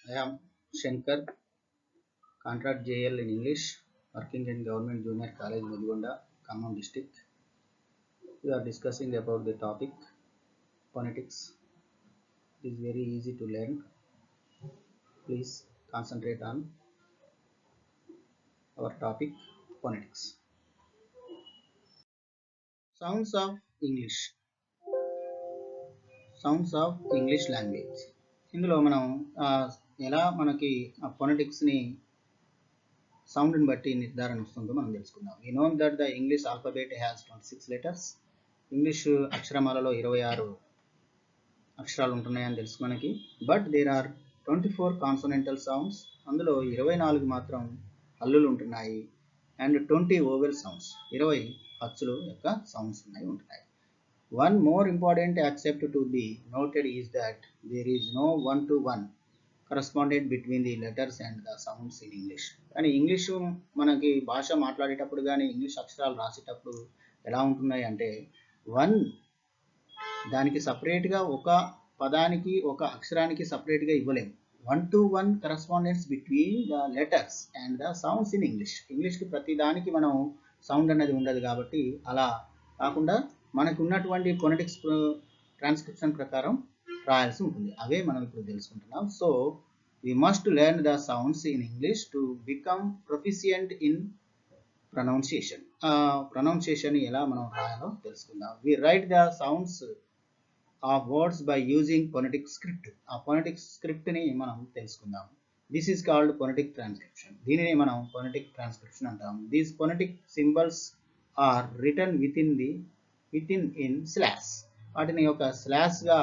I am Shankar, contract JL in English, working in Government Junior College, Mudigonda, Khammam district. We are discussing about the topic phonetics. It is very easy to learn. Please concentrate on our topic phonetics. Sounds of English. Sounds of English language. ఇందులో మనం ఎలా మనకి ఫొనెటిక్స్ని సౌండ్ని బట్టి నిర్ధారణ వస్తుందో మనం తెలుసుకుందాం. We know that the English alphabet has 26 letters. English అక్షరమాలలో 26 అక్షరాలు ఉంటున్నాయని తెలుసు మనకి. But there are 24 consonantal sounds. అందులో 24 మాత్రం హల్లులు ఉంటున్నాయి. అండ్ 20 ఓవెల్ సౌండ్స్, 20 హచ్చులు యొక్క సౌండ్స్ ఉంటున్నాయి. One more important aspect to be noted is that there is no one-to-one correspondent between the letters and the sounds in English. కానీ English మనకి భాష మాట్లాడేటప్పుడు కానీ ఇంగ్లీష్ అక్షరాలు రాసేటప్పుడు ఎలా ఉంటున్నాయి అంటే దానికి సపరేట్గా ఒక పదానికి ఒక అక్షరానికి సపరేట్గా ఇవ్వలేము. 1-to-1 correspondence between the letters and the sounds in English. ఇంగ్లీష్కి ప్రతి దానికి మనం సౌండ్ అనేది ఉండదు కాబట్టి అలా కాకుండా మనకు ఉన్నటువంటి ఫొనెటిక్స్ ట్రాన్స్క్రిప్షన్ ప్రకారం రాయాల్సి ఉంటుంది. అవే మనం ఇప్పుడు తెలుసుకుంటున్నాం. So we must learn the sounds in English to become proficient in pronunciation. Pronunciation ఎలా మనం రాయాలో తెలుసుకుందాం. We write the sounds of words by using phonetic script. ఆ phonetic script ని మనం తెలుసుకుందాం. This is called phonetic transcription. దీనిని మనం phonetic transcription అంటాం. These phonetic symbols are written within in slash. వాటిని ఒక స్లాష్ గా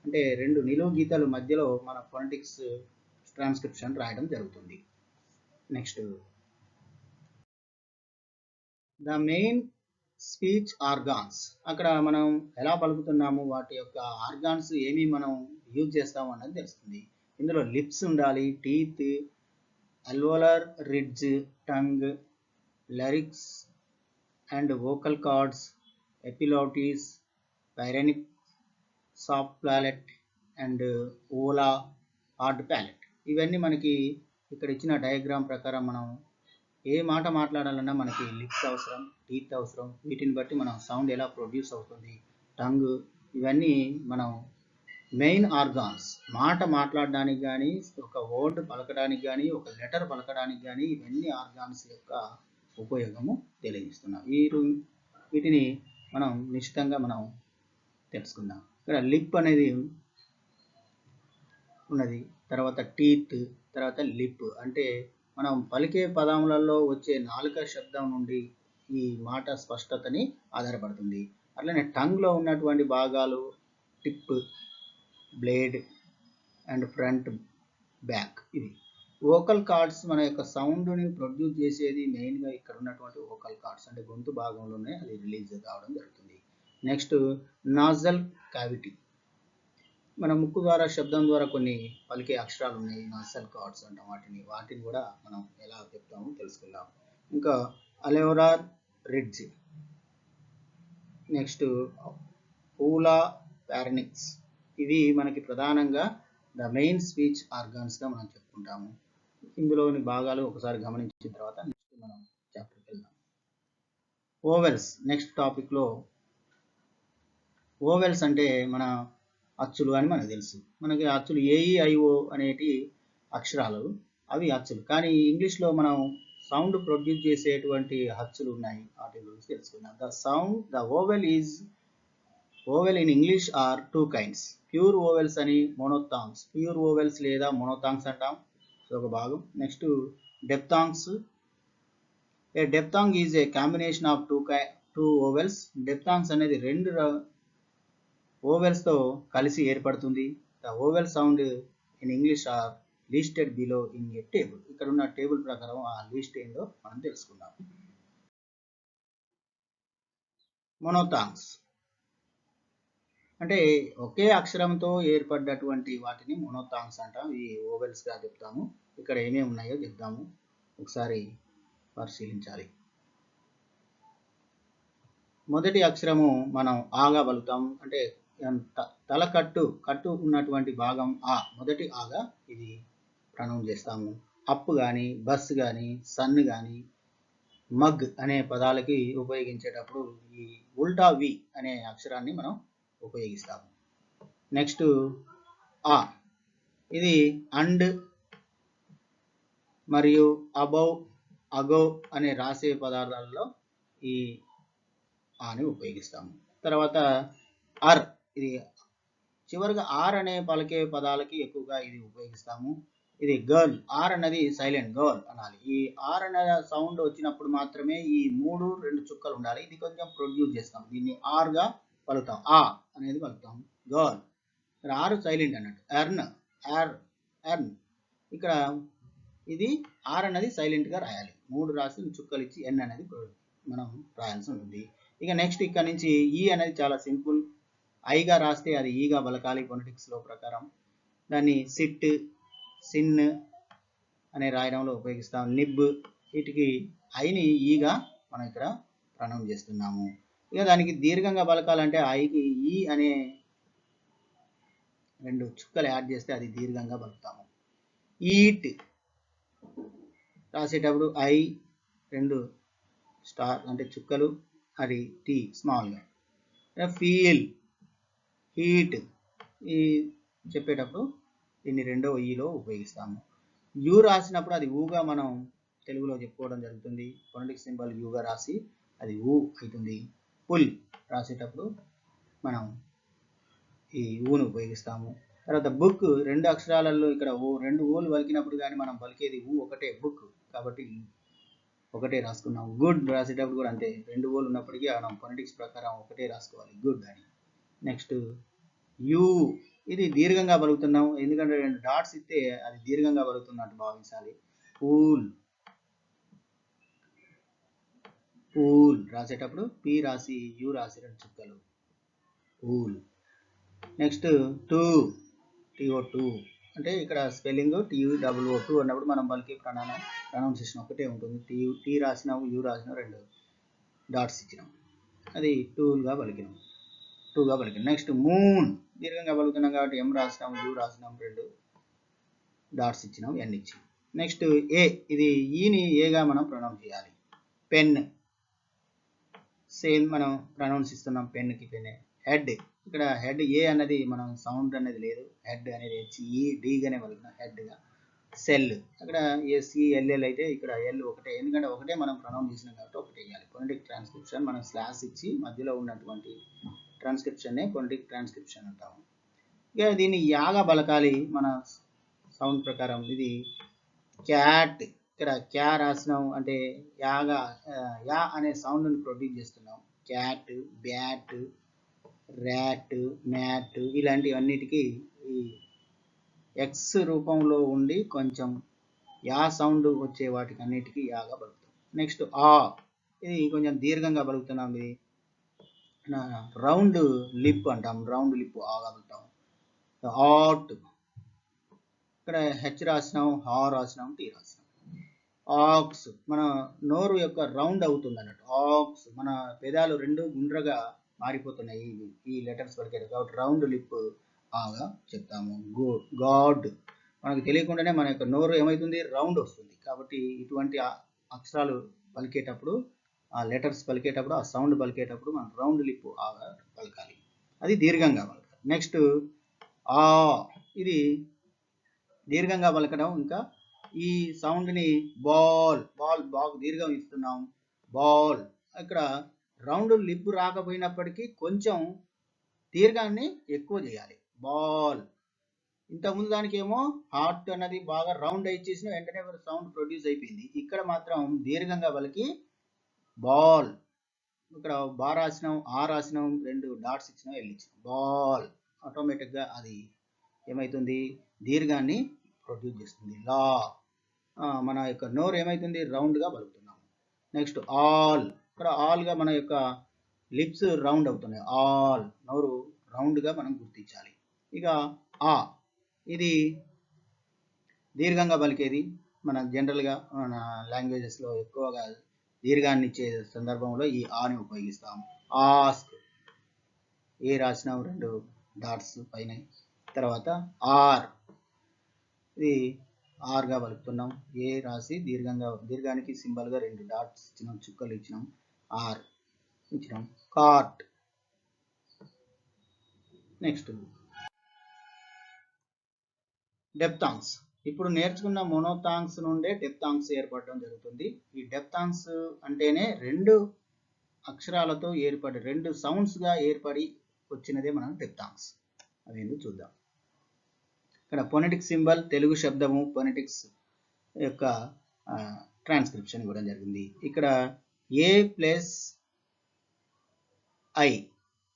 అంటే రెండు నిలువు గీతల మధ్యలో మన ఫొనెటిక్స్ ట్రాన్స్క్రిప్షన్ రాయడం జరుగుతుంది. Next the main speech organs. అక్కడ మనం ఎలా పలుకుతున్నాము, వాటి యొక్క ఆర్గాన్స్ ఏమి మనం యూజ్ చేస్తాము అన్నది తెలుస్తుంది. ఇందులో లిప్స్ ఉండాలి, teeth, alveolar ridge, tongue, larynx and vocal cords, epiglottis, pharyngeal, soft palate and ఓలా హార్డ్ ప్యాలెట్. ఇవన్నీ మనకి ఇక్కడ ఇచ్చిన డయాగ్రామ్ ప్రకారం మనం ఏ మాట మాట్లాడాలన్నా మనకి లిప్స్ అవసరం, టీత్ అవసరం. వీటిని బట్టి మనం సౌండ్ ఎలా ప్రొడ్యూస్ అవుతుంది, టంగ్, ఇవన్నీ మనం మెయిన్ ఆర్గాన్స్. మాట మాట్లాడడానికి కానీ, ఒక వర్డ్ పలకడానికి కానీ, ఒక లెటర్ పలకడానికి కానీ ఇవన్నీ ఆర్గాన్స్ యొక్క ఉపయోగము తెలియజేస్తున్నాం. వీటిని మనం నిశ్చితంగా మనం తెలుసుకుందాం. ఇక్కడ లిప్ అనేది ఉన్నది, తర్వాత టీత్, తర్వాత లిప్. అంటే మనం పలికే పదములలో వచ్చే నాలుక శబ్దం నుండి ఈ మాట స్పష్టతని ఆధారపడుతుంది. అట్లనే టంగ్లో ఉన్నటువంటి భాగాలు tip, blade and front, back. ఇవి వోకల్ కార్డ్స్ మన యొక్క సౌండ్ని ప్రొడ్యూస్ చేసేది మెయిన్గా ఇక్కడ ఉన్నటువంటి వోకల్ కార్డ్స్ అంటే గొంతు భాగంలోనే అది రిలీజ్ కావడం జరుగుతుంది. Next nozzle cavity. మన ముక్కు ద్వారా శబ్దం ద్వారా కొన్ని పలికే అక్షరాలు ఉన్నాయి, నాసల్ కార్డ్స్ అంటాం వాటిని కూడా మనం ఎలా చెప్తామో తెలుసుకుందాం. ఇంకా అల్వోలార్ రిడ్జ్, నెక్స్ట్ ఊలా పారెనిక్స్. ఇవి మనకి ప్రధానంగా ద మెయిన్ స్పీచ్ ఆర్గాన్స్గా మనం చెప్పుకుంటాము. ఇందులోని భాగాలు ఒకసారి గమనించిన తర్వాత నెక్స్ట్ మనం చాప్టర్కి వెళ్దాం. ఓవెల్స్ నెక్స్ట్ టాపిక్లో. ఓవెల్స్ అంటే మన అచ్చులు అని మనకు తెలుసు. మనకి అచ్చులు ఏఈఐఓ అనేటి అక్షరాలు, అవి అచ్చులు. కానీ ఇంగ్లీష్లో మనం సౌండ్ ప్రొడ్యూస్ చేసేటువంటి అచ్చులు ఉన్నాయి, వాటి గురించి తెలుసుకుందాం. The vowel in English are 2 kinds. Pure vowels అని, మోనోథాంగ్స్. ప్యూర్ ఓవెల్స్ లేదా మోనోథాంగ్స్ అంటాం, ఒక భాగం. Next diphthongs. A diphthong is a combination of two vowels. Diphthongs అనేది రెండు ఓవెల్స్తో కలిసి ఏర్పడుతుంది. The vowel sound in English are listed below in a table. ఇక్కడ ఉన్న టేబుల్ ప్రకారం ఆ లిస్ట్ ఏందో మనం తెలుసుకుందాం. మోనోథాంగ్స్ అంటే ఒకే అక్షరంతో ఏర్పడ్డటువంటి వాటిని మోనోథాంగ్స్ అంటాం. ఈ ఓవెల్స్గా చెప్తాము. ఇక్కడ ఏమేమి ఉన్నాయో చెప్తాము, ఒకసారి పరిశీలించాలి. మొదటి అక్షరము మనం ఆగా పలుకుతాము. అంటే తల కట్టు ఉన్నటువంటి భాగం ఆ, మొదటి ఆగా ఇది ప్రొనౌన్స్ చేస్తాము. అప్ కానీ, బస్ కానీ, సన్ కానీ, మగ్ అనే పదాలకి ఉపయోగించేటప్పుడు ఈ ఉల్టా వి అనే అక్షరాన్ని మనం ఉపయోగిస్తాము. నెక్స్ట్ ఆ, ఇది అండ్ మరియు అబౌవ్, అగో అనే రాసే పదార్థాలలో ఈ ఆని ఉపయోగిస్తాము. తర్వాత అర్, ఇది చివరిగా ఆర్ అనే పలికే పదాలకి ఎక్కువగా ఇది ఉపయోగిస్తాము. ఇది గర్ల్, ఆర్ అన్నది సైలెంట్, గర్ల్ అనాలి. ఈ ఆర్ అనే సౌండ్ వచ్చినప్పుడు మాత్రమే ఈ 2 చుక్కలు ఉండాలి. ఇది కొంచెం ప్రొడ్యూస్ చేస్తాం, దీన్ని ఆర్గా పలుకుతాం, ఆ అనేది పలుకుతాం, గర్ల్. ఇక్కడ ఆర్ సైలెంట్ అన్నట్టు. Earn, R, earn. ఇక్కడ ఇది ఆర్ అనేది సైలెంట్గా రాయాలి, 3 రాసి చుక్కలు ఇచ్చి ఎన్ అనేది మనం రాయాల్సి ఉంటుంది. ఇక నెక్స్ట్ ఇక్కడ నుంచి ఈ అనేది చాలా సింపుల్, ఐగా రాస్తే అది ఈగా పలకాలి ఫొనెటిక్స్లో ప్రకారం. దాన్ని సిట్, సిన్ అనే రాయడంలో ఉపయోగిస్తాం. నిబ్, వీటికి ఐని ఈగా మనం ఇక్కడ ప్రొనౌన్స్ చేస్తున్నాము. ఇక దానికి దీర్ఘంగా పలకాలంటే ఐకి ఈ అనే 2 చుక్కలు యాడ్ చేస్తే అది దీర్ఘంగా పలుకుతాము. ఈట్ రాసేటప్పుడు ఐ 2 స్టార్ అంటే చుక్కలు, అది టీ స్మాల్గా. ఫీల్, హీట్, ఈ చెప్పేటప్పుడు దీన్ని 2వ ఈలో ఉపయోగిస్తాము. యు రాసినప్పుడు అది ఊగా మనం తెలుగులో చెప్పుకోవడం జరుగుతుంది. ఫొనెటిక్ సింబల్ యూగా రాసి అది ఊ అవుతుంది. పుల్ రాసేటప్పుడు మనం ఈ ఊను ఉపయోగిస్తాము. తర్వాత బుక్, 2 అక్షరాలలో ఇక్కడ 2 ఊలు పలికినప్పుడు కానీ మనం పలికేది ఊ ఒకటే, బుక్, కాబట్టి ఒకటే రాసుకున్నాం. గుడ్ రాసేటప్పుడు కూడా అంతే, 2 ఊలు ఉన్నప్పటికీ మనం ఫొనెటిక్స్ ప్రకారం ఒకటే రాసుకోవాలి, గుడ్ అని. నెక్స్ట్ యూ, ఇది దీర్ఘంగా పలుకుతున్నాం, ఎందుకంటే 2 డాట్స్ ఇస్తే అది దీర్ఘంగా పలుకుతున్నట్టు భావించాలి. పూల్, పూల్ రాసేటప్పుడు పి రాసి యూ రాసి 2 చుక్కలు, పూల్. నెక్స్ట్ టూ, TO2 అంటే ఇక్కడ స్పెల్లింగ్ TUOO అన్నప్పుడు మనం పలికే ప్రొనౌన్సియేషన్ ఒకటే ఉంటుంది. టీ రాసినాము, యూ రాసినాము, 2 డాట్స్ ఇచ్చినాం, అది టూగా పలికినాం. నెక్స్ట్ మూన్, దీర్ఘంగా పలుకుతున్నాం కాబట్టి ఎం రాసినాం, యూ రాసినాం, 2 డాట్స్ ఇచ్చినాం, ఎన్ ఇచ్చినాం. నెక్స్ట్ ఏ, ఇది ఈని ఏగా మనం ప్రొనౌన్స్ చేయాలి. పెన్, సేమ్ మనం ప్రొనౌన్స్ ఇస్తున్నాం, పెన్కి పెన్. హెడ్, ఇక్కడ హెడ్ ఏ అన్నది మనం సౌండ్ అనేది లేదు, హెడ్ అనేది డీగానే పలుకున్నాం, హెడ్గా. సెల్, అక్కడ SELL అయితే ఇక్కడ ఎల్ ఒకటే, ఎందుకంటే ఒకటే మనం ప్రొనౌన్స్ చేసినాం కాబట్టి ఒకటే వేయాలి. ఫొనెటిక్ ట్రాన్స్క్రిప్షన్ మనం స్లాష్ ఇచ్చి మధ్యలో ఉన్నటువంటి ట్రాన్స్క్రిప్షన్నే ఫొనెటిక్ ట్రాన్స్క్రిప్షన్ అంటాము. ఇక దీన్ని యాగా పలకాలి మన సౌండ్ ప్రకారం. ఇది క్యాట్, ఇక్కడ క్యా రాసినాం అంటే యాగా, యా అనే సౌండ్ని ప్రొడ్యూస్ చేస్తున్నాం. క్యాట్, బ్యాట్, ర్యాట్, మ్యాట్ ఇలాంటివన్నిటికీ ఈ ఎక్స్ రూపంలో ఉండి కొంచెం యా సౌండ్ వచ్చే వాటికి అన్నిటికీ యాగా పలుకుతాం. నెక్స్ట్ ఆ, ఇది కొంచెం దీర్ఘంగా పలుకుతున్నాం, ఇది రౌండ్ లిప్ అంటాం, రౌండ్ లిప్ ఆగా పలుకుతాం. ఆట్, ఇక్కడ హెచ్ రాసినాం, హా రాసినాం, టీ రాసినాం. ఆక్స్, మన నోరు యొక్క రౌండ్ అవుతుంది అన్నట్టు, ఆక్స్, మన పెదాలు 2 గుండ్రగా మారిపోతున్నాయి ఈ లెటర్స్ పలికేటప్పుడు, కాబట్టి రౌండ్ లిప్ ఆగా చెప్తాము. గాడ్, మనకు తెలియకుండానే మన యొక్క నోరు ఏమవుతుంది, రౌండ్ వస్తుంది, కాబట్టి ఇటువంటి అక్షరాలు పలికేటప్పుడు, ఆ లెటర్స్ పలికేటప్పుడు, ఆ సౌండ్ పలికేటప్పుడు మనం రౌండ్ లిప్ ఆగా పలకాలి, అది దీర్ఘంగా పలకాలి. నెక్స్ట్ ఆ, ఇది దీర్ఘంగా పలకడం. ఇంకా ఈ సౌండ్ని బాల్, బాగా దీర్ఘం ఇస్తున్నాం, బాల్. ఇక్కడ రౌండ్ లిప్ రాకపోయినప్పటికీ కొంచెం దీర్ఘాన్ని ఎక్కువ చేయాలి, బాల్. ఇంతకుముందు దానికి ఏమో హార్ట్ అన్నది బాగా రౌండ్ ఇచ్చేసిన వెంటనే సౌండ్ ప్రొడ్యూస్ అయిపోయింది, ఇక్కడ మాత్రం దీర్ఘంగా పలికి బాల్. ఇక్కడ బా రాసినాం, ఆ రాసినాం, 2 డాట్స్ ఇచ్చినాం, ఎల్ ఇచ్చినాం, బాల్. ఆటోమేటిక్గా అది ఏమవుతుంది, దీర్ఘాన్ని ప్రొడ్యూస్ చేస్తుంది. లా, మన యొక్క నోరు ఏమవుతుంది, రౌండ్గా పలుకుతున్నాం. నెక్స్ట్ ఆల్, ఇక్కడ ఆల్గా మన యొక్క లిప్స్ రౌండ్ అవుతున్నాయి, ఆల్, నోరు రౌండ్గా మనం గుర్తించాలి. ఇక ఆ, ఇది దీర్ఘంగా పలికేది. మన జనరల్గా మన లాంగ్వేజెస్లో ఎక్కువగా దీర్ఘాన్ని ఇచ్చే సందర్భంలో ఈ ఆని ఉపయోగిస్తాం. ఆస్క్, ఏ రాసినాం, 2 డాట్స్ పైన. తర్వాత ఆర్, ఇది ఆర్గా పలుకుతున్నాం. ఏ రాసి దీర్ఘానికి సింబల్గా 2 డాట్స్ ఇచ్చినాం, చుక్కలు ఇచ్చినాం, ఆర్ ఇచ్చినాం. కార్ట్. నెక్స్ట్ డెప్తాంగ్స్. ఇప్పుడు నేర్చుకున్న మోనోథాంగ్స్ నుండే డెప్తాంగ్స్ ఏర్పడడం జరుగుతుంది. ఈ డెప్తాంగ్స్ అంటేనే 2 అక్షరాలతో ఏర్పడి 2 సౌండ్స్గా ఏర్పడి వచ్చినదే మనం డెప్తాంగ్స్. అవి ఎందుకు చూద్దాం. ఇక్కడ ఫొనెటిక్ సింబల్, తెలుగు శబ్దము, ఫొనెటిక్స్ యొక్క ట్రాన్స్క్రిప్షన్ ఇవ్వడం జరిగింది. ఇక్కడ ఏ ప్లస్ ఐ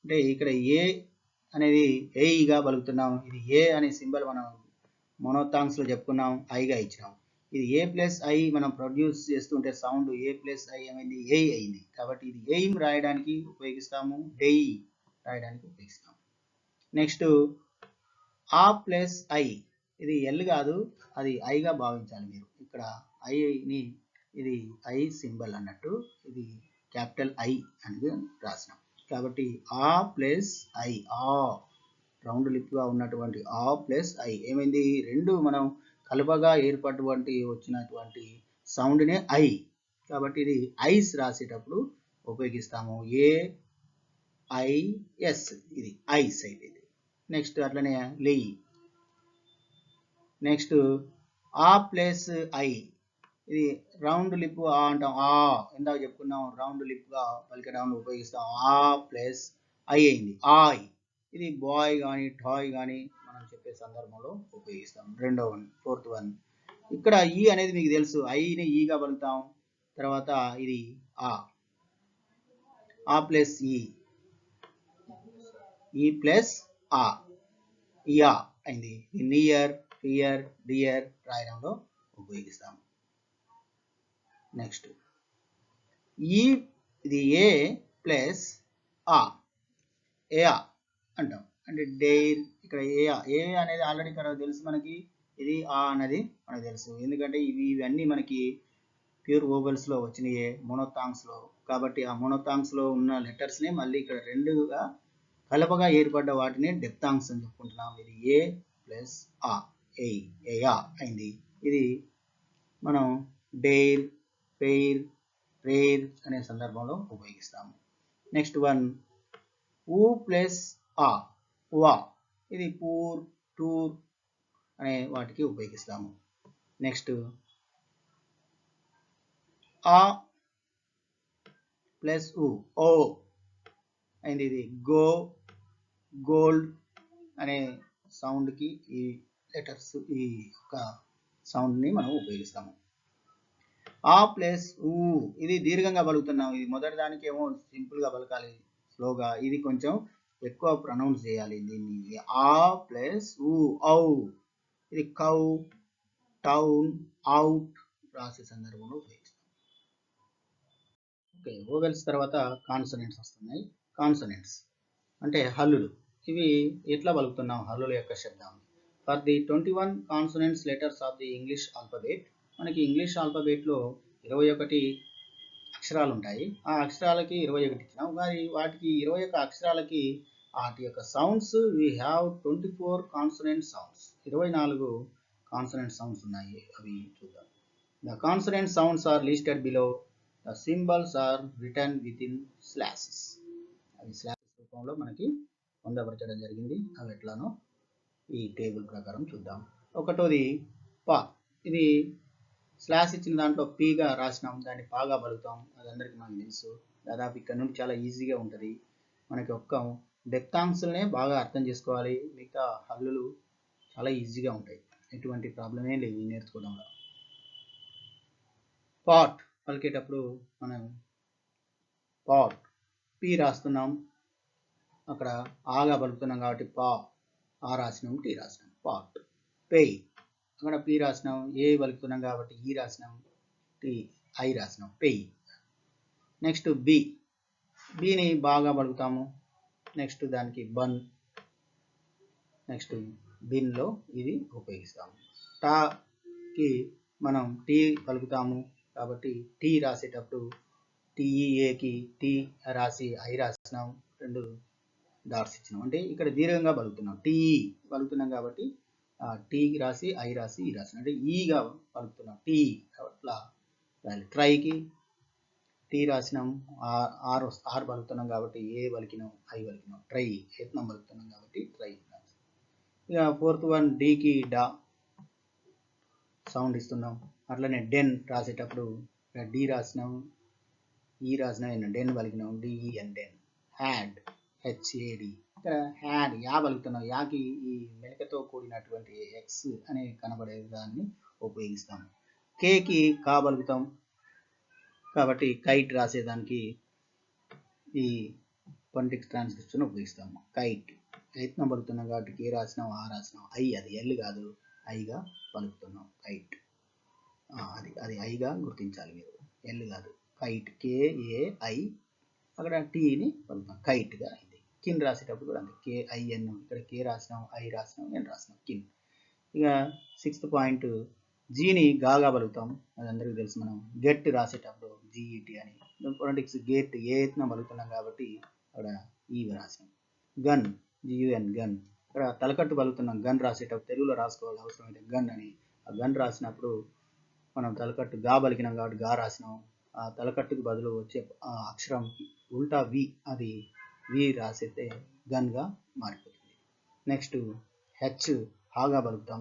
అంటే ఇక్కడ ఏ అనేది ఏఈగా పలుకుతున్నాం. ఇది ఏ అనే సింబల్ మనం మోనోథాంగ్స్లో చెప్పుకున్నాం, ఐగా ఇచ్చినాం. ఇది ఏ ప్లస్ ఐ మనం ప్రొడ్యూస్ చేస్తుంటే సౌండ్ ఏ ప్లస్ ఐ అనేది ఏ అయింది. కాబట్టి ఇది ఎయిమ్ రాయడానికి ఉపయోగిస్తాము, డెయి రాయడానికి ఉపయోగిస్తాము. నెక్స్ట్ ఆ ప్లస్ ఐ, ఇది ఎల్ కాదు, అది ఐగా భావించాలి మీరు. ఇక్కడ ఐని ఇది ఐ సింబల్ అన్నట్టు, ఇది క్యాపిటల్ ఐ అనేది రాసినాం. కాబట్టి ఆ ప్లస్ ఐ, ఆ రౌండ్ లిప్గా ఉన్నటువంటి ఆ ప్లస్ ఐ ఏమైంది, 2 మనం కలపగా ఏర్పడినటువంటి వచ్చినటువంటి సౌండ్నే ఐ. కాబట్టి ఇది ఐస్ రాసేటప్పుడు ఉపయోగిస్తాము. ఏ ఐ ఎస్, ఇది ఐస్ అయిపోయింది. నెక్స్ట్ అట్లనే లీ. నెక్స్ట్ ఆ ప్లస్ ఐ, ఇది రౌండ్ లిప్ ఆ అంటాం. ఆ ఇందాక చెప్పుకున్నాం, రౌండ్ లిప్గా పలికడానికి ఉపయోగిస్తాం. ఆ ప్లస్ ఐ అయింది, ఆయ్. ఇది బాయ్ కానీ టాయ్ కానీ మనం చెప్పే సందర్భంలో ఉపయోగిస్తాం. రెండో వన్, ఫోర్త్ వన్. ఇక్కడ ఈ అనేది మీకు తెలుసు, ఐని ఈగా పలుకుతాం. తర్వాత ఇది ఆ ప్లస్ ఈ ప్లస్ ఆ, ఇయా అయింది. నియర్, ఫియర్, డియర్ రాయడంలో ఉపయోగిస్తాం. నెక్స్ట్ ఇది ఏ ప్లస్ ఆ, ఏయా అంటాం. అంటే డెయిర్. ఇక్కడ ఏ అనేది ఆల్రెడీ ఇక్కడ తెలుసు మనకి, ఇది ఆ అనేది మనకు తెలుసు. ఎందుకంటే ఇవన్నీ మనకి ప్యూర్ వోవెల్స్లో వచ్చినాయి మోనోథాంగ్స్లో. కాబట్టి ఆ మోనోథాంగ్స్లో ఉన్న లెటర్స్ని మళ్ళీ ఇక్కడ 2గా కలపగా ఏర్పడ్డ వాటిని డెప్తాంగ్స్ అని చెప్పుకుంటున్నాం. ఇది ఏ ప్లస్ ఆ, ఏయా అయింది. ఇది మనం డెయిర్, పెయిర్, రేర్ అనే సందర్భంలో ఉపయోగిస్తాము. నెక్స్ట్ వన్ ఊ ప్లస్ ఆ, వా. ఇది పూర్, టూర్ అనే వాటికి ఉపయోగిస్తాము. నెక్స్ట్ ఆ ప్లస్ ఓ అయింది. ఇది గో, గోల్డ్ అనే సౌండ్కి ఈ లెటర్స్, ఈ యొక్క సౌండ్ని మనం ఉపయోగిస్తాము. ఆ ప్లస్ ఇది దీర్ఘంగా పలుకుతున్నాం. ఇది మొదటి దానికి ఏమో సింపుల్గా పలకాలి, స్లోగా. ఇది కొంచెం ఎక్కువ ప్రొనౌన్స్ చేయాలి దీన్ని. ఆ ప్లస్ ఔ. ఇది కౌ, టౌన్, అవుట్ రాసే సందర్భంలో ఉపయోగిస్తాం. ఓకే, వోవెల్స్ తర్వాత కాన్సనెంట్స్ వస్తున్నాయి. కాన్సనెంట్స్ అంటే హల్లులు. ఇవి ఎట్లా పలుకుతున్నాం హల్లుల యొక్క శబ్దం. For the 21 consonants letters of the English alphabet, మనకి ఇంగ్లీష్ ఆల్ఫాబెట్లో 21 అక్షరాలు ఉంటాయి. ఆ అక్షరాలకి 21 ఇచ్చినాం. మరి వాటికి 21 అక్షరాలకి వాటి యొక్క sounds we have 24 consonant sounds. 24 consonant sounds ఉన్నాయి. అవి చూద్దాం. The consonant sounds are listed below. The symbols are return within slashes. అవి స్లాషెస్ రూపంలో మనకి పొందపరచడం జరిగింది. అవి ఎట్లానో ఈ టేబుల్ ప్రకారం చూద్దాం. ఒకటోది పా. ఇది స్లాష్ ఇచ్చిన దాంట్లో పీగా రాసినాం, దాన్ని పాగా పలుకుతాం. అది అందరికీ మనకు తెలుసు. దాదాపు ఇక్కడ నుండి చాలా ఈజీగా ఉంటుంది. మనకి ఒక్క డెప్తాంగ్స్నే బాగా అర్థం చేసుకోవాలి. మిగతా హల్లులు చాలా ఈజీగా ఉంటాయి, ఎటువంటి ప్రాబ్లమే లేదు నేర్చుకోవడంలో. పాట్ పలికేటప్పుడు మనం పాట్ పీ రాస్తున్నాం, అక్కడ ఆగా పలుకుతున్నాం కాబట్టి ఆ రాసినాం, టీ రాసినాం. పాట్. పేయ్, అక్కడ పీ రాసినాం, ఏ పలుకుతున్నాం కాబట్టి ఈ రాసినాం, టీ ఐ రాసినాం, పేయ్. నెక్స్ట్ బీని బాగా పలుకుతాము. నెక్స్ట్ దానికి బన్. నెక్స్ట్ బిన్లో ఇది ఉపయోగిస్తాము. టాకి మనం టీ పలుకుతాము కాబట్టి టీ రాసేటప్పుడు టీఈఏకి టీ రాసి ఐ రాసినాం, 2 డాట్స్ ఇచ్చినాం. అంటే ఇక్కడ దీర్ఘంగా పలుకుతున్నాం, టీ పలుకుతున్నాం కాబట్టి టీకి రాసి ఐ రాసి ఈ రాసి అంటే ఈగా పలుకుతున్నాం టీ అట్లా ట్రైకి టీ రాసినాం ఆర్ పలుకుతున్నాం కాబట్టి ఏ పలికినాం ఐ పలికినాం ట్రై యత్నం పలుకుతున్నాం కాబట్టి ట్రై. ఇక ఫోర్త్ వన్ డీకి డా సౌండ్ ఇస్తున్నాం. అట్లనే డెన్ రాసేటప్పుడు డి రాసినాం ఈ రాసినాం den పలికినాం DEN den. Had HAD ఇక్కడ హ్యాడ్ యా పలుకుతున్నాం యాకి ఈ మెలకతో కూడినటువంటి ఎక్స్ అనే కనబడే దాన్ని ఉపయోగిస్తాం. కేకి కా పలుకుతాం కాబట్టి కైట్ రాసేదానికి ఈ ఫొనెటిక్ ట్రాన్స్క్రిప్షన్ ఉపయోగిస్తాము. కైట్ యత్నం పలుకుతున్నాం కాబట్టి కే రాసినాం ఆ రాసినాం ఐ అది ఎల్ కాదు ఐగా పలుకుతున్నాం కైట్. అది ఐగా గుర్తించాలి మీరు ఎల్ కాదు కైట్ కేఏఐ అక్కడ టీని పలుకుతాం కైట్గా అయింది. కిన్ రాసేటప్పుడు కూడా అంతే కేఐఎన్ ఇక్కడ కే రాసినాం ఐ రాసినాం ఎన్ రాసినాం కిన్. ఇక 6th పాయింట్ జీని గాగా పలుకుతాం అది అందరికీ తెలుసు. మనం గెట్ రాసేటప్పుడు జిఈటి అని ఫొనెటిక్స్ గెట్ ఏ యత్నం పలుకుతున్నాం కాబట్టి అక్కడ ఈ రాసినాం. గన్ జియుఎన్ గన్ ఇక్కడ తలకట్టు పలుకుతున్నాం గన్ రాసేటప్పుడు తెలుగులో రాసుకోవాలి అవసరమైతే గన్ అని. ఆ గన్ రాసినప్పుడు మనం తలకట్టు గా పలికినాం కాబట్టి గా రాసినాం. ఆ తలకట్టుకు బదులు వచ్చే అక్షరం ఉల్టా వి అది వి రాసితే గన్గా మారిపోతుంది. నెక్స్ట్ హెచ్ హాగా పలుకుతాం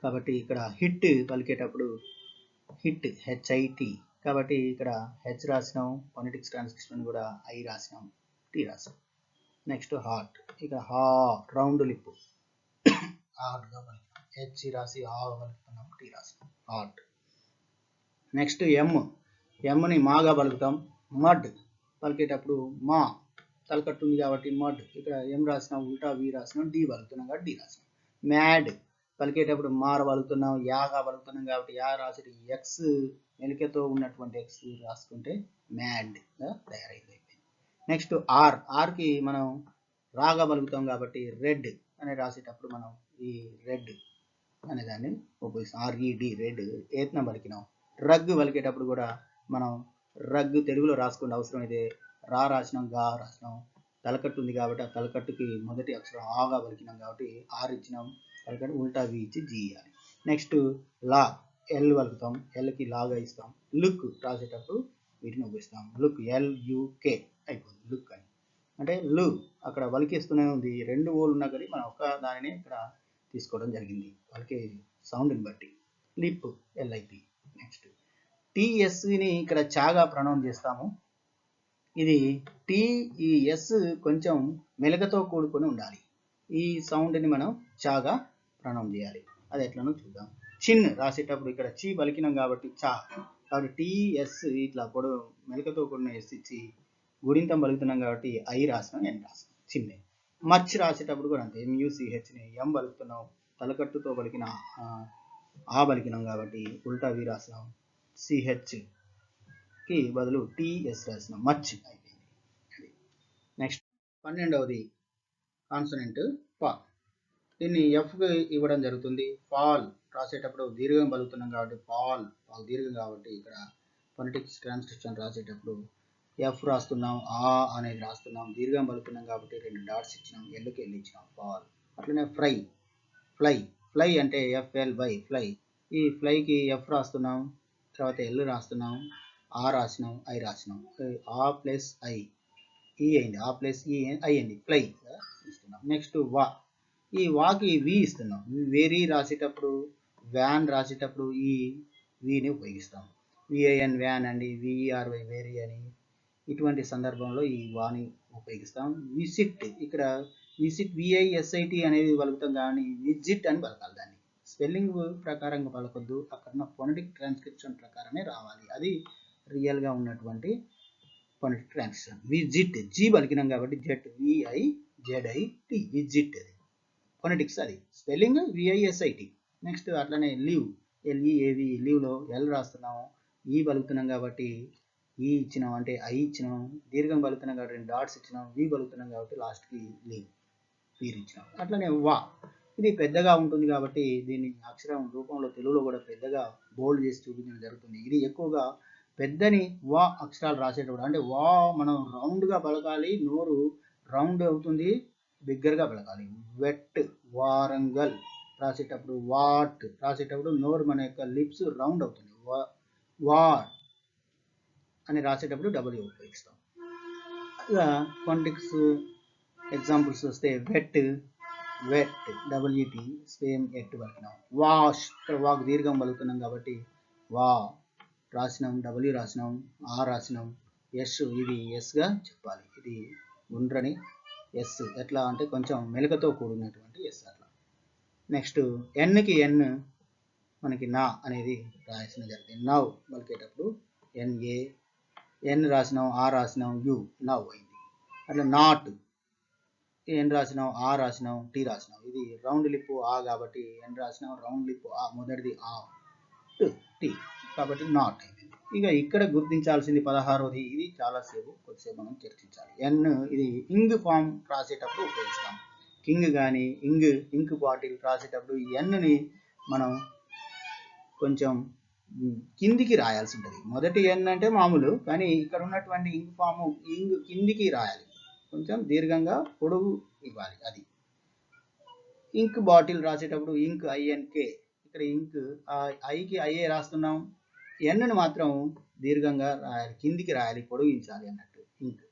కాబట్టి ఇక్కడ హిట్ పలికేటప్పుడు హిట్ హెచ్ఐటి కాబట్టి ఇక్కడ హెచ్ రాసినాం ఫొనెటిక్స్ ట్రాన్స్క్రిప్షన్ కూడా ఐ రాసినాం టీ రాసినాం. నెక్స్ట్ హార్ట్ ఇక్కడ హా రౌండ్ లిప్ హార్ట్గా పలుకుతాం హెచ్ రాసి హా పలుకుతున్నాం టీ రాసినాం హార్ట్. నెక్స్ట్ ఎమ్ని మాగా పలుకుతాం. మడ్ పలికేటప్పుడు మా తలకట్టు ఉంది కాబట్టి మడ్ ఇక్కడ ఎం రాసినాం ఉల్టా వి రాసినాం డి పలుకుతున్నాం కాబట్టి డి రాసినాం. మ్యాడ్ పలికేటప్పుడు మార పలుకుతున్నాం యాగా పలుకుతున్నాం కాబట్టి యా రాసి ఎక్స్ మెలికతో ఉన్నటువంటి ఎక్స్ రాసుకుంటే మ్యాడ్గా తయారైంది. నెక్స్ట్ ఆర్కి మనం రాగా పలుకుతాం కాబట్టి రెడ్ అని రాసేటప్పుడు మనం ఈ రెడ్ అనే దాన్ని ఉపయోగిస్తాం ఆర్ఈడి రెడ్ ఏత్నం పలికినాం. రగ్ పలికేటప్పుడు కూడా మనం రగ్ తెలుగులో రాసుకునే అవసరం అయితే రా రాసినాం గా రాసినాం తలకట్టు ఉంది కాబట్టి ఆ తలకట్టుకి మొదటి అక్షరం ఆగా పలికినాం కాబట్టి ఆర్ ఇచ్చినాం తలకట్టు ఉల్టా వి ఇచ్చి జీ ఇవ్వాలి. నెక్స్ట్ లా ఎల్ పలుకుతాం ఎల్కి లాగా ఇస్తాం. లుక్ రాసేటప్పుడు వీటిని ఉపయోగిస్తాం లుక్ ఎల్యుకే అయిపోతుంది లుక్ అని అంటే లు అక్కడ వలికేస్తూనే ఉంది రెండు ఓలు ఉన్నా కానీ మనం ఒక్క దానిని ఇక్కడ తీసుకోవడం జరిగింది వలికే సౌండ్ని బట్టి. Lip LIP. నెక్స్ట్ టిఎస్ని ఇక్కడ చాగా ప్రొనౌన్స్ చేస్తాము. ఇది టీ ఈ ఎస్ కొంచెం మెలకతో కూడుకొని ఉండాలి. ఈ సౌండ్ని మనం చాగా ప్రొనౌన్స్ చేయాలి. అది ఎట్లనో చూద్దాం. చిన్ రాసేటప్పుడు ఇక్కడ చి పలికినాం కాబట్టి చా కాబట్టి టీఎస్ ఇట్లా పొడవు మెలకతో కూడిన ఎస్ ఇచ్చి గుడింతం పలుకుతున్నాం కాబట్టి ఐ రాసినాం ఎన్ రాసినాం చిన్నే. మచ్ రాసేటప్పుడు కూడా అంతే ఎంయుసిహెచ్ని ఎం పలుకుతున్నాం తలకట్టుతో పలికిన ఆ పలికినాం కాబట్టి ఉల్టా వి రాసినాం సిహెచ్కి బదులు టిఎస్ రాసినాం మచ్ అయిపోయింది. నెక్స్ట్ 12వది కాన్సనెంట్ పా. దీన్ని ఎఫ్కి ఇవ్వడం జరుగుతుంది. ఫాల్ రాసేటప్పుడు దీర్ఘం పలుకుతున్నాం కాబట్టి ఫాల్ దీర్ఘం కాబట్టి ఇక్కడ ఫొనెటిక్స్ ట్రాన్స్క్రిప్షన్ రాసేటప్పుడు ఎఫ్ రాస్తున్నాం ఆ అనేది రాస్తున్నాం దీర్ఘం పలుకుతున్నాం కాబట్టి 2 డాట్స్ ఇచ్చినాం ఎల్లుకి ఎల్ ఇచ్చినాం ఫాల్. అట్లనే ఫ్లై అంటే ఎఫ్ఎల్వై ఫ్లై ఈ ఫ్లైకి ఎఫ్ రాస్తున్నాం తర్వాత ఎల్ రాస్తున్నాం ఆ రాసినాం ఐ రాసినాం ఆ ప్లస్ ఐ ఈ అయింది ఆ ప్లస్ ఈ ఐ అయింది ఫ్లై ఇస్తున్నాం. నెక్స్ట్ ఈ వాకి వి ఇస్తున్నాం. వెరీ రాసేటప్పుడు వ్యాన్ రాసేటప్పుడు ఈ విని ఉపయోగిస్తాం. విఐఎన్ వ్యాన్ అండి విఈఆర్వై వెరీ అని ఇటువంటి సందర్భంలో ఈ వాని ఉపయోగిస్తాం. విసిట్ ఇక్కడ విసిట్ విఐఎస్ఐటి అనేది పలుకుతాం కానీ విజిట్ అని పలకాలి. దాన్ని స్పెల్లింగ్ ప్రకారంగా పలకొద్దు అక్కడ ఫొనెటిక్ ట్రాన్స్క్రిప్షన్ ప్రకారమే రావాలి. అది రియల్గా ఉన్నటువంటి ఫొనెటిక్ ట్రాన్స్క్రిప్షన్. విజిట్ జీ పలికినాం కాబట్టి జెట్ విఐజెడ్ఐటి విజిట్ అది ఫొనెటిక్స్ అది స్పెల్లింగ్ విఐఎస్ఐటి. నెక్స్ట్ అట్లనే లీవ్ ఎల్ఈఏవి లీవ్లో ఎల్ రాస్తున్నాము ఈ పలుకుతున్నాం కాబట్టి ఈ ఇచ్చినాం అంటే ఐ ఇచ్చినాం దీర్ఘం పలుకుతున్నాం కాబట్టి 2 డాట్స్ ఇచ్చినాం వి పలుకుతున్నాం కాబట్టి లాస్ట్కి లీవ్ వీరు ఇచ్చినాం. అట్లనే వా ఇది పెద్దగా ఉంటుంది కాబట్టి దీన్ని అక్షరం రూపంలో తెలుగులో కూడా పెద్దగా బోల్డ్ చేసి చూపించడం జరుగుతుంది. ఇది ఎక్కువగా పెద్దని వా అక్షరాలు రాసేటప్పుడు అంటే వా మనం రౌండ్గా పలకాలి నోరు రౌండ్ అవుతుంది బిగ్గరగా పలకాలి. వెట్ వారంగల్ రాసేటప్పుడు వాట్ రాసేటప్పుడు నోరు మన యొక్క లిప్స్ రౌండ్ అవుతుంది. వాట్ అని రాసేటప్పుడు డబ్ల్యూ ఉపయోగిస్తాం. ఇక ఫోనెటిక్స్ ఎగ్జాంపుల్స్ వస్తే వెట్ డబ్ల్యూటీ సేమ్ ఎట్ పలికినాం. వాష్ ఇక్కడ వాక్ దీర్ఘం పలుకుతున్నాం కాబట్టి వా రాసినాం, డబ్ల్యూ రాసినాం, ఆర్ రాసినాం, ఎస్ ఇది ఎస్గా చెప్పాలి. ఇది గుండ్రని ఎస్ ఎట్లా అంటే కొంచెం మెలకతో కూడినటువంటి ఎస్ అట్లా. నెక్స్ట్ ఎన్కి ఎన్ మనకి నా అనేది రాసిన జరిగింది. నవ్ పలికేటప్పుడు ఎన్ఏ ఎన్ రాసినాం, ఆర్ రాసినాం, యు నవ్ అయింది. అట్లా నాట్ ఎన్ రాసినాం, ఆ రాసినాం, టీ రాసినాం. ఇది రౌండ్ లిప్ ఆ కాబట్టి ఎన్ రాసినాం, రౌండ్ లిప్ ఆ మొదటిది ఆ టీ కాబట్టి నాట్ అయింది. ఇక ఇక్కడ గుర్తించాల్సింది 16వది. ఇది కొద్దిసేపు మనం చర్చించాలి. ఎన్ ఇది ఇంగ్ ఫామ్ రాసేటప్పుడు ఉపయోగిస్తాం. కింగ్ కానీ ఇంక్ బాటిల్ రాసేటప్పుడు ఎన్ని మనం కొంచెం కిందికి రాయాల్సి ఉంటుంది. మొదటి ఎన్ అంటే మామూలు, కానీ ఇక్కడ ఉన్నటువంటి ఇంక్ ఫామ్ కిందికి రాయాలి, కొంచెం దీర్ఘంగా పొడవు ఇవ్వాలి. అది ఇంక్ బాటిల్ రాసేటప్పుడు ఇంక్ ఐఎన్కే ఇక్కడ ఇంక్ ఐకి ఐఏ రాస్తున్నాం, ఎన్ను మాత్రం దీర్ఘంగా రాయాలి, కిందికి రాయాలి, పొడిగించాలి అన్నట్టు ఇంక్.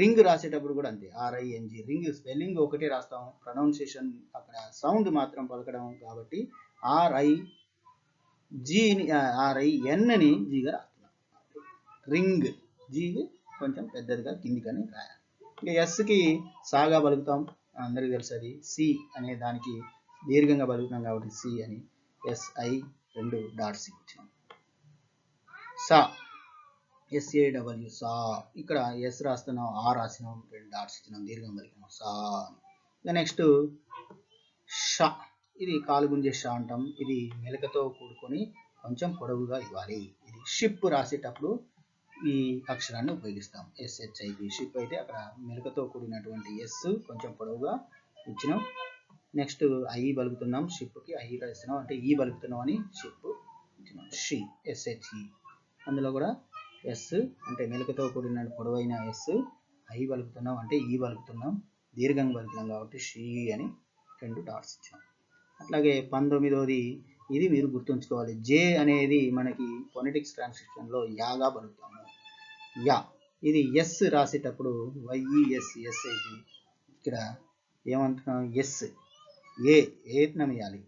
రింగ్ రాసేటప్పుడు కూడా అంతే, ఆర్ఐఎన్జి రింగ్ స్పెల్లింగ్ ఒకటే రాస్తాం, ప్రొనౌన్సియేషన్ అక్కడ సౌండ్ మాత్రం పలకడం కాబట్టి ఆర్ఐఎన్ని జీగా రాస్తున్నాం. రింగ్ జీ కొంచెం పెద్దదిగా కిందికని రాయాలి. ఇంకా ఎస్కి సాగా పలుకుతాం, అందరికీ తెలుసు. అది సి అనే దానికి దీర్ఘంగా పలుకుతాం కాబట్టి సి అని ఎస్ఐ 2 డాట్స్ ఇచ్చాం. సా SAW సా ఇక్కడ ఎస్ రాస్తున్నాం, ఆ రాసినాం, 2 డాట్స్ ఇచ్చినాం, దీర్ఘం పలికినాం సా అని. ఇంకా నెక్స్ట్ షా ఇది కాలు గుంజే షా అంటాం. ఇది మెలకతో కూడుకొని కొంచెం పొడవుగా ఇవ్వాలి. ఇది షిప్ రాసేటప్పుడు ఈ అక్షరాన్ని ఉపయోగిస్తాం. SHIP షిప్ అయితే అక్కడ మెలకతో కూడినటువంటి ఎస్ కొంచెం పొడవుగా ఇచ్చినాం. నెక్స్ట్ ఐ బలుగుతున్నాం, షిప్కి ఐ రాస్తున్నాం అంటే ఈ బలుగుతున్నాం అని షిప్ ఇచ్చినాం. షీ SHE అందులో కూడా ఎస్ అంటే మెలకతో కూడిన పొడవైన ఎస్, ఐ బలుగుతున్నాం అంటే ఈ బలుగుతున్నాం, దీర్ఘంగా బలుగుతున్నాం కాబట్టి షీ అని 2 డాట్స్ ఇచ్చాం. అట్లాగే 19వది ఇది మీరు గుర్తుంచుకోవాలి. జే అనేది మనకి ఫోనెటిక్స్ ట్రాన్స్క్రిప్షన్లో యాగా పలుకుతాము. యా ఇది ఎస్ రాసేటప్పుడు YES SAG ఇక్కడ ఏమంటున్నాం ఎస్ ఏత్నం ఇవ్వాలి.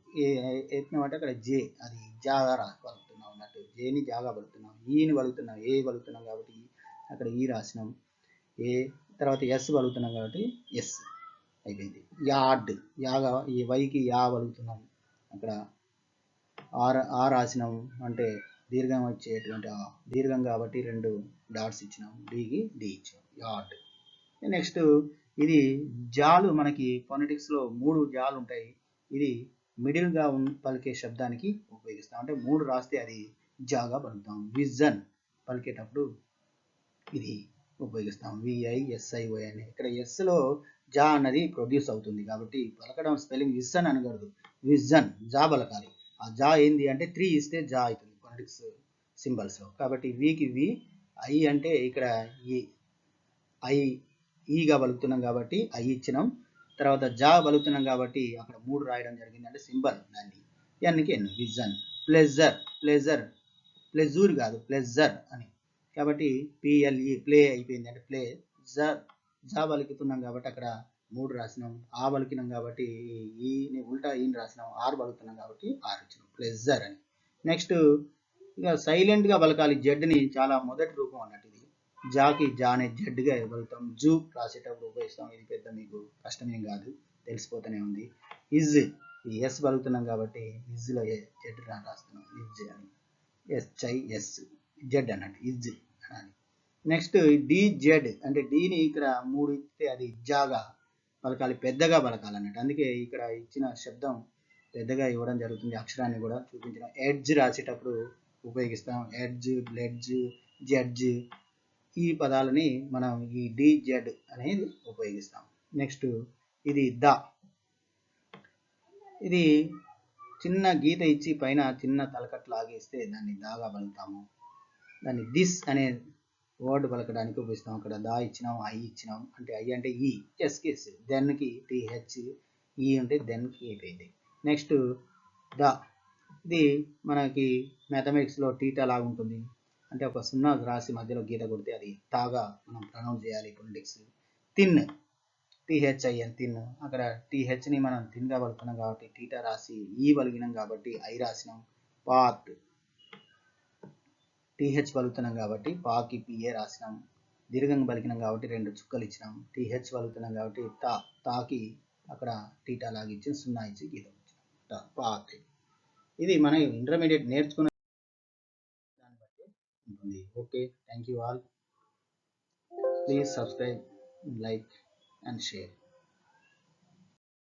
ఏత్నం అంటే అక్కడ జే అది జాగా పలుకుతున్నాం అన్నట్టు, జేని జాగా పలుకుతున్నాం, ఈని పలుకుతున్నాం, ఏ పలుకుతున్నాం కాబట్టి అక్కడ ఈ రాసినాం, ఏ తర్వాత ఎస్ పలుకుతున్నాం కాబట్టి ఎస్ అయిపోయింది. యార్డ్ యాగా ఈ వైకి యా పలుకుతున్నాం, అక్కడ ఆ రాసినాం అంటే దీర్ఘం వచ్చేటువంటి దీర్ఘం కాబట్టి 2 డాట్స్ ఇచ్చినాం, డీకి డి ఇచ్చాం యార్డ్. నెక్స్ట్ ఇది జాలు మనకి ఫోనెటిక్స్లో 3 జాలు ఉంటాయి. ఇది మిడిల్గా పలికే శబ్దానికి ఉపయోగిస్తాం, అంటే 3 రాస్తే అది జాగా పలుకుతాం. విజన్ పలికేటప్పుడు ఇది ఉపయోగిస్తాం, VISION అని. ఇక్కడ ఎస్లో జా అన్నది ప్రొడ్యూస్ అవుతుంది కాబట్టి పలకడం స్పెల్లింగ్ విజన్ అనకూడదు, విజన్ జా పలకాలి. ఆ జా ఏంది అంటే 3 ఇస్తే జా అవుతుంది ఫోనెటిక్స్ సింబల్స్లో. కాబట్టి వికి వి, ఐ అంటే ఇక్కడ ఈగా పలుకుతున్నాం కాబట్టి ఐ ఇచ్చినాం, తర్వాత జా పలుకుతున్నాం కాబట్టి అక్కడ 3 రాయడం జరిగింది అంటే సింబల్ దాన్ని. ఎన్కి ఎన్ విజన్. ప్లెజూర్ కాదు ప్లెజర్ అని, కాబట్టి PLE ప్లే అయిపోయింది అంటే ప్లే. జా పలుకుతున్నాం కాబట్టి అక్కడ 3 రాసినాం, ఆ పలికినాం కాబట్టి ఈని ఉల్టా ఈని రాసినాం, ఆర్ పలుకుతున్నాం కాబట్టి ఆర్ ఇచ్చినాం ప్లెజర్ అని. నెక్స్ట్ ఇక సైలెంట్గా పలకాలి జడ్ని, చాలా మొదటి రూపం అన్నట్టు. ఇది జాకి జానే జడ్గా పలుకుతాం, జూ రాసేటప్పుడు ఉపయోగిస్తాం. ఇది పెద్ద మీకు కష్టమేం కాదు, తెలిసిపోతూనే ఉంది. ఇజ్ ఈ ఎస్ పలుకుతున్నాం కాబట్టి ఇజ్లో జెడ్ రాస్తున్నాం, ఇజ్ అని SHIS జెడ్ అన్నట్టు ఇజ్ అని. నెక్స్ట్ DZ అంటే డీని ఇక్కడ 3 ఇస్తే అది జాగా పలకాలి, పెద్దగా పలకాలి అన్నట్టు. అందుకే ఇక్కడ ఇచ్చిన శబ్దం పెద్దగా ఇవ్వడం జరుగుతుంది, అక్షరాన్ని కూడా చూపించడం. ఎడ్జ్ రాసేటప్పుడు ఉపయోగిస్తాం, ఎడ్జ్, బ్లెడ్జ్, జడ్జ్ ఈ పదాలని మనం ఈ DZ అనేది ఉపయోగిస్తాం. నెక్స్ట్ ఇది ఇది చిన్న గీత ఇచ్చి పైన చిన్న తలకట్ లాగేస్తే దాన్ని దాగా పలుకుతాము. దాన్ని దిస్ అనే వర్డ్ పలకడానికి ఉపయోగిస్తాం. అక్కడ దా ఇచ్చినాం, ఐ ఇచ్చినాం అంటే ఐ అంటే ఈ, ఎస్కి ఎస్, దెన్కి TH, ఈ ఉంటే దెన్కి అయిపోయింది. నెక్స్ట్ ద, ఇది మనకి మ్యాథమెటిక్స్లో టీటా లాగా ఉంటుంది. అంటే ఒక సున్నా రాసి మధ్యలో గీత కొడితే అది తాగా మనం ప్రొనౌన్స్ చేయాలి ఫొనెటిక్స్. తిన్, టిహెచ్ఐఎన్ తిన్, అక్కడ టీహెచ్ని మనం తిన్గా పలుకున్నాం కాబట్టి టీటా రాసి ఈ పలికినాం కాబట్టి ఐ రాసినాం. పాత్, టీహెచ్ పలుకుతున్నాం కాబట్టి పాకి పిఏ రాసినాం. దీర్ఘంగా పలికినాం కాబట్టి 2 చుక్కలు ఇచ్చినాం. టీహెచ్ పలుకుతున్నాం కాబట్టి తాకి అక్కడ టీటా లాగా ఇచ్చి 0 ఇచ్చి గీత ఇచ్చినాం. పాత్. ఇది మనం ఇంటర్మీడియట్ నేర్చుకున్న దాన్ని బట్టి ఉంటుంది. Okay, thank you all. Please subscribe, like and share.